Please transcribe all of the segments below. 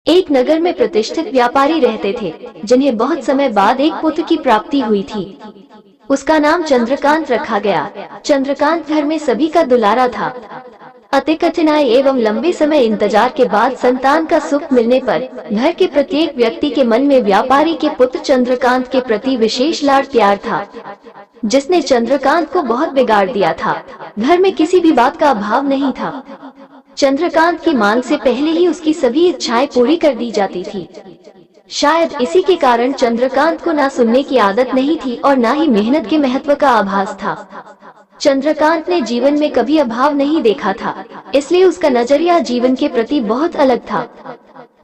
एक नगर में प्रतिष्ठित व्यापारी रहते थे, जिन्हें बहुत समय बाद एक पुत्र की प्राप्ति हुई थी। उसका नाम चंद्रकांत रखा गया। चंद्रकांत घर में सभी का दुलारा था। अति कठिनाई एवं लंबे समय इंतजार के बाद संतान का सुख मिलने पर घर के प्रत्येक व्यक्ति के मन में व्यापारी के पुत्र चंद्रकांत के प्रति विशेष लाड प्यार था, जिसने चंद्रकांत को बहुत बिगाड़ दिया था। घर में किसी भी बात का अभाव नहीं था। चंद्रकांत की मांग से पहले ही उसकी सभी इच्छाएं पूरी कर दी जाती थी। शायद इसी के कारण चंद्रकांत को ना सुनने की आदत नहीं थी और ना ही मेहनत के महत्व का आभास था। चंद्रकांत ने जीवन में कभी अभाव नहीं देखा था, इसलिए उसका नजरिया जीवन के प्रति बहुत अलग था।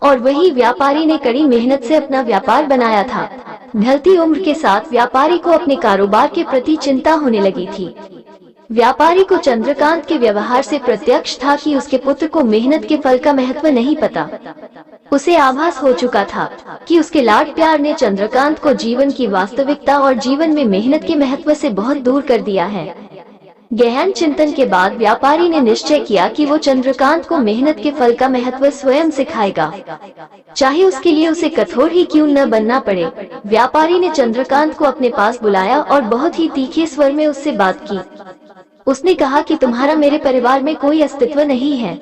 और वही व्यापारी ने कड़ी मेहनत से अपना व्यापार बनाया था। ढलती उम्र के साथ व्यापारी को अपने कारोबार के प्रति चिंता होने लगी थी। व्यापारी को चंद्रकांत के व्यवहार से प्रत्यक्ष था कि उसके पुत्र को मेहनत के फल का महत्व नहीं पता। उसे आभास हो चुका था कि उसके लाड प्यार ने चंद्रकांत को जीवन की वास्तविकता और जीवन में मेहनत के महत्व से बहुत दूर कर दिया है। गहन चिंतन के बाद व्यापारी ने निश्चय किया कि वो चंद्रकांत को मेहनत के फल का महत्व स्वयं सिखाएगा, चाहे उसके लिए उसे कठोर ही क्यों न बनना पड़े। व्यापारी ने चंद्रकांत को अपने पास बुलाया और बहुत ही तीखे स्वर में उससे बात की। उसने कहा कि तुम्हारा मेरे परिवार में कोई अस्तित्व नहीं है,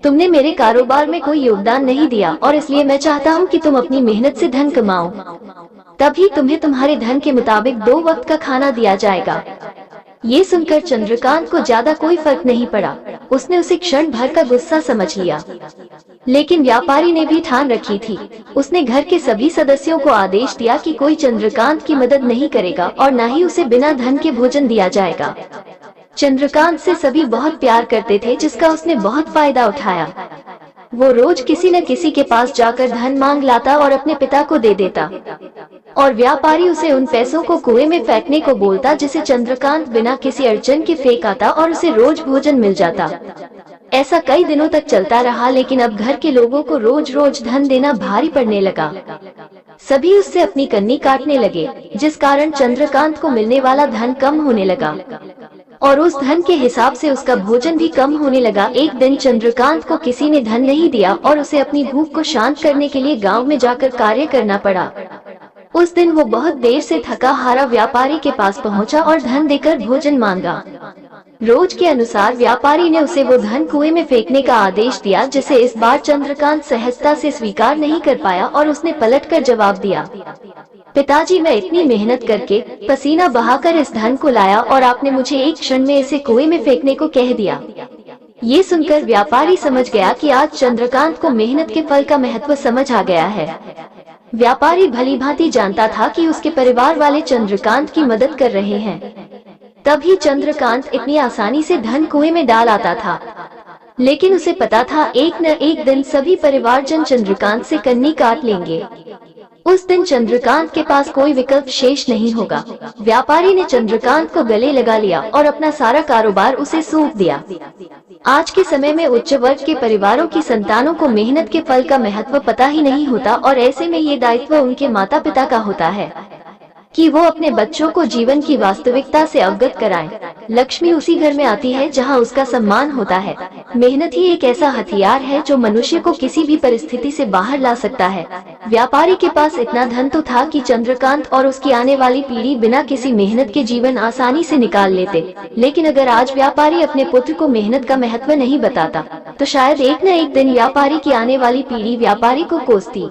तुमने मेरे कारोबार में कोई योगदान नहीं दिया और इसलिए मैं चाहता हूँ कि तुम अपनी मेहनत से धन कमाओ, तभी तुम्हें तुम्हारे धन के मुताबिक 2 वक्त का खाना दिया जाएगा। ये सुनकर चंद्रकांत को ज्यादा कोई फर्क नहीं पड़ा। उसने उसे क्षण भर का गुस्सा समझ लिया, लेकिन व्यापारी ने भी ठान रखी थी। उसने घर के सभी सदस्यों को आदेश दिया कि कोई चंद्रकांत की मदद नहीं करेगा और न ही उसे बिना धन के भोजन दिया जाएगा। चंद्रकांत से सभी बहुत प्यार करते थे, जिसका उसने बहुत फायदा उठाया। वो रोज किसी न किसी के पास जाकर धन मांग लाता और अपने पिता को दे देता, और व्यापारी उसे उन पैसों को कुएं में फेंकने को बोलता, जिसे चंद्रकांत बिना किसी अड़चन के फेंक आता और उसे रोज भोजन मिल जाता। ऐसा कई दिनों तक चलता रहा, लेकिन अब घर के लोगों को रोज रोज धन देना भारी पड़ने लगा। सभी उससे अपनी कन्नी काटने लगे, जिस कारण चंद्रकांत को मिलने वाला धन कम होने लगा और उस धन के हिसाब से उसका भोजन भी कम होने लगा। एक दिन चंद्रकांत को किसी ने धन नहीं दिया और उसे अपनी भूख को शांत करने के लिए गांव में जाकर कार्य करना पड़ा। उस दिन वो बहुत देर से थका हारा व्यापारी के पास पहुंचा और धन देकर भोजन मांगा। रोज के अनुसार व्यापारी ने उसे वो धन कुएं में फेंकने का आदेश दिया, जिसे इस बार चंद्रकांत सहजता से स्वीकार नहीं कर पाया और उसने पलटकर जवाब दिया, पिताजी, मैं इतनी मेहनत करके पसीना बहाकर इस धन को लाया और आपने मुझे एक क्षण में इसे कुएं में फेंकने को कह दिया। ये सुनकर व्यापारी समझ गया कि आज चंद्रकांत को मेहनत के फल का महत्व समझ आ गया है। व्यापारी भलीभांति जानता था कि उसके परिवार वाले चंद्रकांत की मदद कर रहे हैं, तभी चंद्रकांत इतनी आसानी से धन कुएं में डाल आता था। लेकिन उसे पता था एक न एक दिन सभी परिवारजन चंद्रकांत से कन्नी काट लेंगे। उस दिन चंद्रकांत के पास कोई विकल्प शेष नहीं होगा। व्यापारी ने चंद्रकांत को गले लगा लिया और अपना सारा कारोबार उसे सौंप दिया। आज के समय में उच्च वर्ग के परिवारों की संतानों को मेहनत के फल का महत्व पता ही नहीं होता, और ऐसे में ये दायित्व उनके माता पिता का होता है कि वो अपने बच्चों को जीवन की वास्तविकता से अवगत कराएं। लक्ष्मी उसी घर में आती है जहां उसका सम्मान होता है। मेहनत ही एक ऐसा हथियार है जो मनुष्य को किसी भी परिस्थिति से बाहर ला सकता है। व्यापारी के पास इतना धन तो था कि चंद्रकांत और उसकी आने वाली पीढ़ी बिना किसी मेहनत के जीवन आसानी से निकाल लेते। लेकिन अगर आज व्यापारी अपने पुत्र को मेहनत का महत्व नहीं बताता, तो शायद एक न एक दिन व्यापारी की आने वाली पीढ़ी व्यापारी को कोसती।